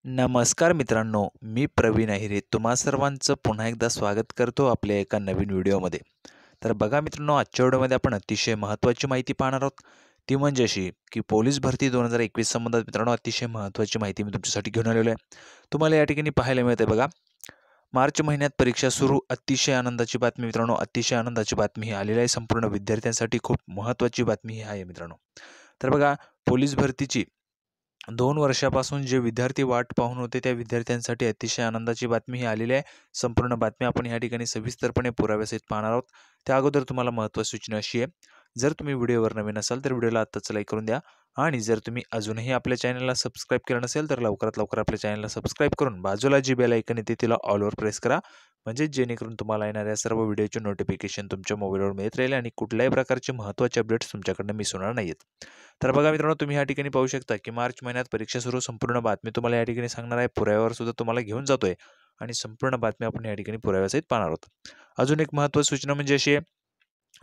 नमस्कार मित्रांनो, मी प्रवीण अहिरे तुम्हा सर्वांचं पुन्हा एकदा स्वागत करतो आपल्या एका नवीन व्हिडिओमध्ये. तर बघा मित्रांनो, आजच्या व्हिडिओमध्ये आपण अतिशय महत्त्वाची माहिती पाहणार आहोत. ती म्हणजे अशी की पोलीस भरती 2021 संबंधात मित्रांनो अतिशय महत्त्वाची माहिती मी तुमच्यासाठी घेऊन आलेलो आहे. तुम्हाला या ठिकाणी पाहायला मिळते बघा, मार्च महिन्यात परीक्षा सुरू. अतिशय आनंदाची बातमी मित्रांनो, अतिशय आनंदाची बातमी ही आलेली आहे. संपूर्ण विद्यार्थ्यांसाठी खूप महत्त्वाची बातमी ही आहे मित्रांनो. तर बघा, पोलीस भरतीची 2 वर्षापासून जे विद्यार्थी वाट पाहून होते त्या विद्यार्थ्यांसाठी अतिशय आनंदाची बातमी ही आलेली आहे. संपूर्ण बातमी आपण या ठिकाणी सविस्तरपणे पुराव्यासहित पाहणार आहोत. त्या अगोदर तुम्हाला महत्त्वाची सूचना अशी आहे, जर तुम्ही व्हिडिओवर नवीन असाल तर व्हिडिओला आत्ताच लाईक करून द्या आणि जर तुम्ही अजूनही आपल्या चॅनलला सबस्क्राईब केलं नसेल तर लवकरात लवकर आपल्या चॅनलला सबस्क्राईब करून बाजूला जी बेल आयकॉन येते तिला ऑलवर प्रेस करा. म्हणजे जेणेकरून तुम्हाला येणाऱ्या सर्व व्हिडिओचे नोटिफिकेशन तुमच्या मोबाईलवर मिळत राहील आणि कुठल्याही प्रकारचे महत्त्वाचे अपडेट्स तुमच्याकडनं मिस होणार नाहीत. तर बघा मित्रांनो, तुम्ही या ठिकाणी पाहू शकता की मार्च महिन्यात परीक्षा सुरू. संपूर्ण बातमी तुम्हाला या ठिकाणी सांगणार आहे. पुराव्यावर सुद्धा तुम्हाला घेऊन जातोय आणि संपूर्ण बातमी आपण या ठिकाणी पुराव्यासहित पाहणार आहोत. अजून एक महत्त्वाची सूचना म्हणजे अशी आहे,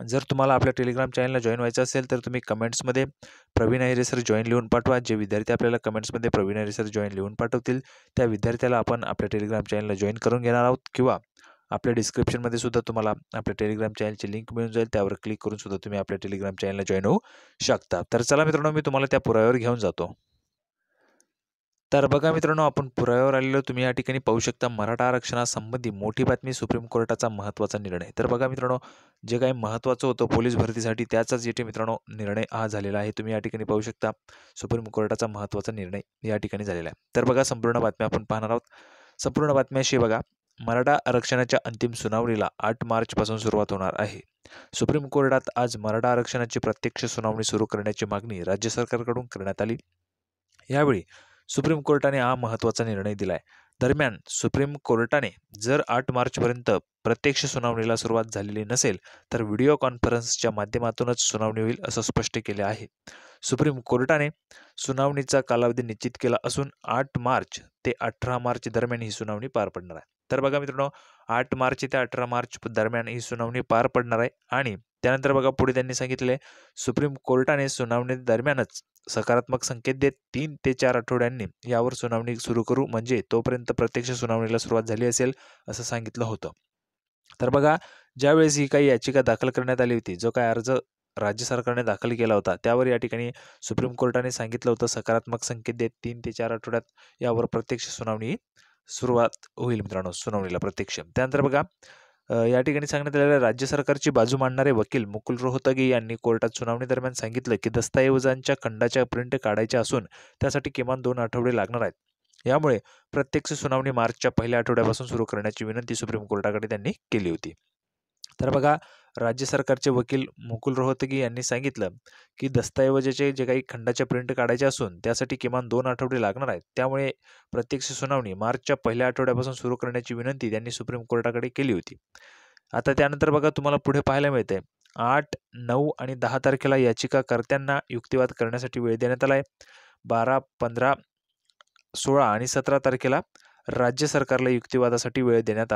जर तुम्हाला आपल्या टेलिग्राम चॅनलला जॉईन व्हायचं असेल तर तुम्ही कमेंट्समध्ये प्रवीण अहिरे सर जॉईन लिहून पाठवा. जे विद्यार्थी आपल्याला कमेंट्समध्ये प्रवीण अहिरे सर जॉईन लिहून पाठवतील त्या विद्यार्थ्याला आपण आपल्या टेलिग्राम चॅनलला जॉईन करून घेणार आहोत. किंवा आपल्या डिस्क्रिप्शनमध्ये सुद्धा तुम्हाला आपल्या टेलिग्राम चॅनलची लिंक मिळून जाईल. त्यावर क्लिक करून सुद्धा तुम्ही आपल्या टेलिग्राम चॅनलला जॉईन होऊ शकता. तर चला मित्रांनो, मी तुम्हाला त्या पुराव्यावर घेऊन जातो. तर बघा मित्रांनो, आपण पुराव्यावर आलेलो. तुम्ही या ठिकाणी पाहू शकता, मराठा आरक्षणासंबंधी मोठी बातमी, सुप्रीम कोर्टाचा महत्त्वाचा निर्णय. तर बघा मित्रांनो, जे काही महत्त्वाचं होतं पोलीस भरतीसाठी त्याचाच येथे मित्रांनो निर्णय हा झालेला आहे. तुम्ही या ठिकाणी पाहू शकता, सुप्रीम कोर्टाचा महत्त्वाचा निर्णय या ठिकाणी झालेला आहे. तर बघा, संपूर्ण बातमी आपण पाहणार आहोत. संपूर्ण बातमी अशी बघा, मराठा आरक्षणाच्या अंतिम सुनावणीला 8 मार्चपासून सुरुवात होणार आहे. सुप्रीम कोर्टात आज मराठा आरक्षणाची प्रत्यक्ष सुनावणी सुरू करण्याची मागणी राज्य सरकारकडून करण्यात आली. यावेळी सुप्रीम कोर्टाने हा महत्त्वाचा निर्णय दिलाय. दरम्यान सुप्रीम कोर्टाने जर 8 मार्चपर्यंत प्रत्यक्ष सुनावणीला सुरुवात झालेली नसेल तर व्हिडिओ कॉन्फरन्सच्या माध्यमातूनच सुनावणी होईल असं स्पष्ट केले आहे. सुप्रीम कोर्टाने सुनावणीचा कालावधी निश्चित केला असून 8 मार्च ते 18 मार्च दरम्यान ही सुनावणी पार पडणार आहे. तर बघा मित्रांनो, 8 मार्च ते 18 मार्च दरम्यान ही सुनावणी पार पडणार आहे. आणि त्यानंतर बघा, पुढे त्यांनी सांगितले, सुप्रीम कोर्टाने सुनावणी दरम्यानच सकारात्मक संकेत देत 3 ते 4 आठवड्यांनी यावर सुनावणी सुरू करू, म्हणजे तोपर्यंत प्रत्यक्ष सुनावणीला सुरुवात झाली असेल असं सांगितलं होतं. तर बघा, ज्यावेळेस ही काही याचिका दाखल करण्यात आली होती, जो काही अर्ज राज्य सरकारने दाखल केला होता, त्यावर या ठिकाणी सुप्रीम कोर्टाने सांगितलं होतं, सकारात्मक संकेत देत 3 ते 4 आठवड्यात यावर प्रत्यक्ष सुनावणी सुरुवात होईल मित्रांनो, सुनावणीला प्रत्यक्ष. त्यानंतर बघा, या ठिकाणी सांगण्यात आलेल्या राज्य सरकारची बाजू मांडणारे वकील मुकुल रोहतगी यांनी कोर्टात सुनावणी दरम्यान सांगितलं की दस्तऐवजांच्या खंडाच्या प्रिंट काढायच्या असून त्यासाठी किमान 2 आठवडे लागणार आहेत. यामुळे प्रत्यक्ष सुनावणी मार्चच्या पहिल्या आठवड्यापासून सुरू करण्याची विनंती सुप्रीम कोर्टाकडे त्यांनी केली होती. तर बघा, राज्य सरकारचे वकील मुकुल रोहतगी यांनी सांगितलं की दस्तऐवजाचे जे काही खंडाच्या प्रिंट काढायच्या असून त्यासाठी किमान 2 आठवडे लागणार आहेत. त्यामुळे प्रत्यक्ष सुनावणी मार्चच्या पहिल्या आठवड्यापासून सुरू करण्याची विनंती त्यांनी सुप्रीम कोर्टाकडे केली होती. आता त्यानंतर बघा, तुम्हाला पुढे पाहायला मिळते, 8, 9 आणि 10 तारखेला याचिकाकर्त्यांना युक्तिवाद करण्यासाठी वेळ देण्यात आला आहे. 12, 15, 16 आणि 17 तारखेला राज्य सरकारला युक्तिवादासाठी वेळ देण्यात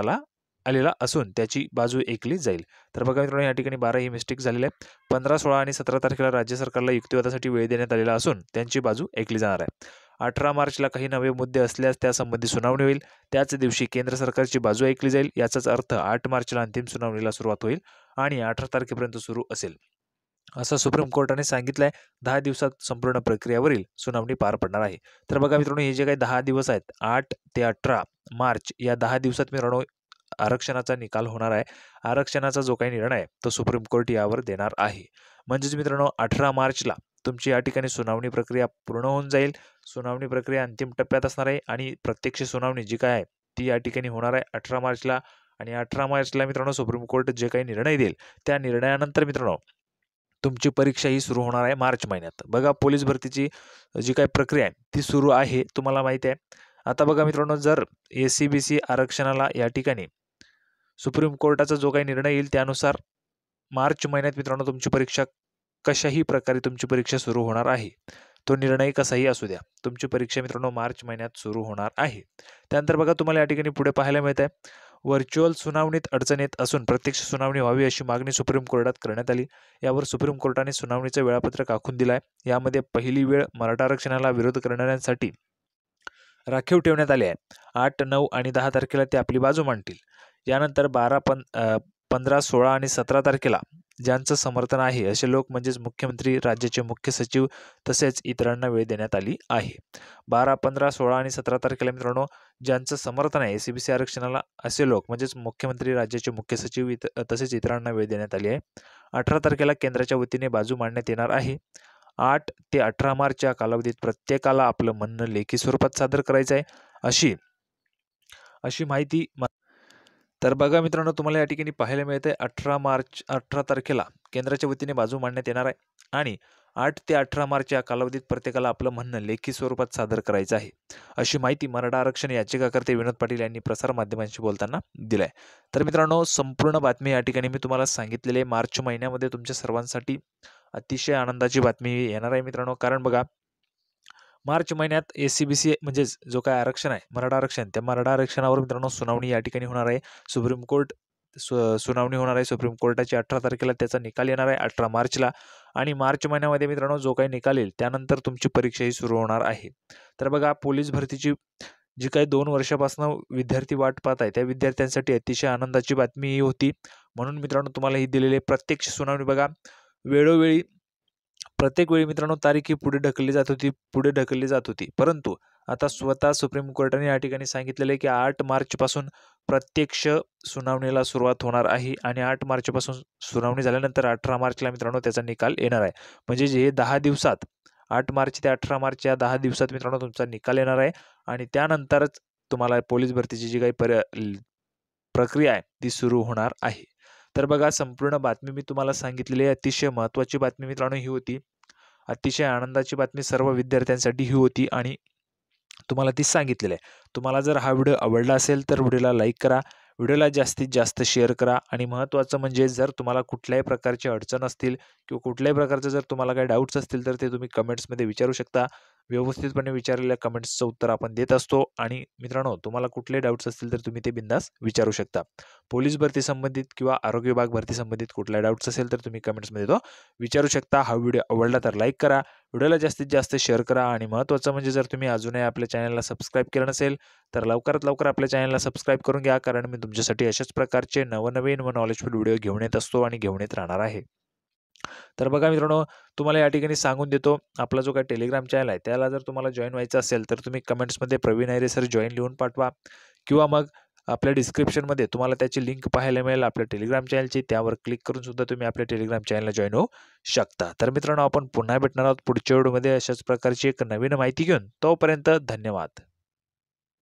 आलेला असून त्याची बाजू ऐकली जाईल. तर बघा मित्रांनो, या ठिकाणी 12 ही मिस्टेक झालेली आहे. 15, 16 आणि 17 तारखेला राज्य सरकारला युक्तिवादासाठी वेळ देण्यात आलेला असून त्यांची बाजू ऐकली जाणार आहे. 18 मार्चला काही नवे मुद्दे असल्यास त्यासंबंधी सुनावणी होईल. त्याच दिवशी केंद्र सरकारची बाजू ऐकली जाईल. याचाच अर्थ 8 मार्चला अंतिम सुनावणीला सुरुवात होईल आणि 18 तारखेपर्यंत सुरू असेल असं सुप्रीम कोर्टाने सांगितलंय. 10 दिवसात संपूर्ण प्रक्रियावरील सुनावणी पार पडणार आहे. तर बघा मित्रांनो, हे जे काही 10 दिवस आहेत, 8 ते 18 मार्च या 10 दिवसात मित्रांनो आरक्षणाचा निकाल होणार आहे. आरक्षणाचा जो काही निर्णय आहे तो सुप्रीम कोर्ट यावर देणार आहे. म्हणजेच मित्रांनो, 18 मार्चला तुमची या ठिकाणी सुनावणी प्रक्रिया पूर्ण होऊन जाईल. सुनावणी प्रक्रिया अंतिम टप्प्यात असणार आहे आणि प्रत्यक्ष सुनावणी जी काय आहे ती या ठिकाणी होणार आहे 18 मार्चला. आणि 18 मार्चला मित्रांनो सुप्रीम कोर्ट जे काही निर्णय देईल त्या निर्णयानंतर मित्रांनो तुमची परीक्षा ही सुरू होणार आहे मार्च महिन्यात. बघा, पोलीस भरतीची जी काही प्रक्रिया आहे ती सुरू आहे, तुम्हाला माहिती आहे. आता बघा मित्रांनो, जर SC-BC आरक्षणाला या ठिकाणी सुप्रीम कोर्टाचा जो काही निर्णय येईल त्यानुसार मार्च महिन्यात मित्रांनो तुमची परीक्षा कशाही प्रकारे तुमची परीक्षा सुरू होणार आहे. तो निर्णय कसाही असू द्या, तुमची परीक्षा मित्रांनो मार्च महिन्यात सुरू होणार आहे. त्यानंतर बघा, तुम्हाला या ठिकाणी पुढे पाहायला मिळत आहे, व्हर्च्युअल सुनावणीत अडचण येत असून प्रत्यक्ष सुनावणी व्हावी अशी मागणी सुप्रीम कोर्टात करण्यात आली. यावर सुप्रीम कोर्टाने सुनावणीचं वेळापत्रक आखून दिलं आहे. यामध्ये पहिली वेळ मराठा आरक्षणाला विरोध करणाऱ्यांसाठी राखीव ठेवण्यात आले आहे. 8, 9 आणि 10 तारखेला ते आपली बाजू मांडतील. यानंतर 15, 16 आणि 17 तारखेला ज्यांचं समर्थन आहे असे लोक म्हणजेच मुख्यमंत्री, राज्याचे मुख्य सचिव तसेच इतरांना वेळ देण्यात आली आहे. 12, 15, 16 आणि 17 तारखेला मित्रांनो ज्यांचं समर्थन आहे SCBC आरक्षणाला असे लोक म्हणजेच मुख्यमंत्री, राज्याचे मुख्य सचिव तसेच इतरांना वेळ देण्यात आली आहे. 18 तारखेला केंद्राच्या वतीने बाजू मांडण्यात येणार आहे. 8 ते 18 मार्च या कालावधीत प्रत्येकाला आपलं म्हणणं लेखी स्वरूपात सादर करायचं आहे अशी माहिती. तर बघा मित्रांनो, तुम्हाला या ठिकाणी पाहायला मिळते 18 तारखेला केंद्राच्या वतीने बाजू मांडण्यात येणार आहे आणि 8 ते 18 मार्च या कालावधीत प्रत्येकाला आपलं म्हणणं लेखी स्वरूपात सादर करायचं आहे अशी माहिती मराठा आरक्षण याचिकाकर्ते विनोद पाटील यांनी प्रसारमाध्यमांशी बोलताना दिलाय. तर मित्रांनो, संपूर्ण बातमी या ठिकाणी मी तुम्हाला सांगितलेली आहे. मार्च महिन्यामध्ये तुमच्या सर्वांसाठी अतिशय आनंदाची बातमी येणार आहे मित्रांनो. कारण बघा, मार्च महिन्यात SCBC म्हणजेच जो काय आरक्षण आहे मराठा आरक्षण, त्या मराठा आरक्षणावर मित्रांनो सुनावणी या ठिकाणी होणार आहे. सुप्रीम कोर्ट सुनावणी होणार आहे. सुप्रीम कोर्टाची 18 तारखेला त्याचा निकाल येणार आहे, 18 मार्चला. आणि मार्च महिन्यामध्ये मित्रांनो जो काही निकाल येईल त्यानंतर तुमची परीक्षाही सुरू होणार आहे. तर बघा, पोलीस भरतीची जी काही 2 वर्षापासून विद्यार्थी वाट पाहत आहे त्या विद्यार्थ्यांसाठी अतिशय आनंदाची बातमी ही होती. म्हणून मित्रांनो, तुम्हाला ही दिलेली प्रत्यक्ष सुनावणी बघा प्रत्येक वेळी मित्रांनो तारीख ही पुढे ढकलली जात होती. परंतु आता स्वतः सुप्रीम कोर्टाने या ठिकाणी सांगितलेलं आहे की 8 मार्चपासून प्रत्यक्ष सुनावणीला सुरुवात होणार आहे आणि 8 मार्चपासून सुनावणी झाल्यानंतर 18 मार्चला मित्रांनो त्याचा निकाल येणार आहे. म्हणजे जे 10 दिवसात 8 मार्च ते 18 मार्च या 10 दिवसात मित्रांनो तुमचा निकाल येणार आहे आणि त्यानंतरच तुम्हाला पोलीस भरतीची जी काही प्रक्रिया आहे ती सुरू होणार आहे. तर बघा, संपूर्ण बातमी मी तुम्हाला सांगितलेली आहे. अतिशय महत्त्वाची बातमी मित्रांनो ही होती. अतिशय आनंदाची बातमी सर्व विद्यार्थ्यांसाठी ही होती आणि तुम्हाला ती सांगितलेली आहे. तुम्हाला जर हा व्हिडिओ आवडला असेल तर व्हिडिओला लाईक करा, व्हिडिओला जास्तीत जास्त शेअर करा आणि महत्त्वाचं म्हणजे जर तुम्हाला कुठल्याही प्रकारची अडचण असतील किंवा कुठल्याही प्रकारचं जर तुम्हाला काही डाऊट्स असतील तर ते तुम्ही कमेंट्समध्ये विचारू शकता. व्यवस्थितपणे विचारलेल्या कमेंट्सचं उत्तर आपण देत असतो आणि मित्रांनो, तुम्हाला कुठले डाऊट्स असतील तर तुम्ही ते बिंदास विचारू शकता. पोलीस भरती संबंधित किंवा आरोग्य विभाग भरती संबंधित कुठला डाऊट्स असेल तर तुम्ही कमेंट्समध्ये तो विचारू शकता. हा व्हिडिओ आवडला तर लाईक करा, व्हिडिओला जास्तीत जास्त शेअर करा आणि महत्त्वाचं म्हणजे जर तुम्ही अजूनही आपल्या चॅनलला सबस्क्राईब केलं नसेल तर लवकरात लवकर आपल्या चॅनलला सबस्क्राईब करून घ्या. कारण मी तुमच्यासाठी अशाच प्रकारचे नवनवीन व नॉलेजफुल व्हिडिओ घेऊन येत असतो आणि घेऊन येत राहणार आहे. तर बघा मित्रांनो, तुम्हाला या ठिकाणी सांगून देतो, आपला जो काही टेलिग्राम चॅनल आहे त्याला जर तुम्हाला जॉईन व्हायचं असेल तर तुम्ही कमेंट्समध्ये प्रवीण अहिरे सर जॉईन लिहून पाठवा किंवा मग आपल्या डिस्क्रिप्शनमध्ये तुम्हाला त्याची लिंक पाहायला मिळेल आपल्या टेलिग्राम चॅनलची. त्यावर क्लिक करून सुद्धा तुम्ही आपल्या टेलिग्राम चॅनलला जॉईन होऊ शकता. तर मित्रांनो, आपण पुन्हा भेटणार आहोत पुढच्या व्हिडिओमध्ये अशाच प्रकारची एक नवीन माहिती घेऊन. तोपर्यंत धन्यवाद.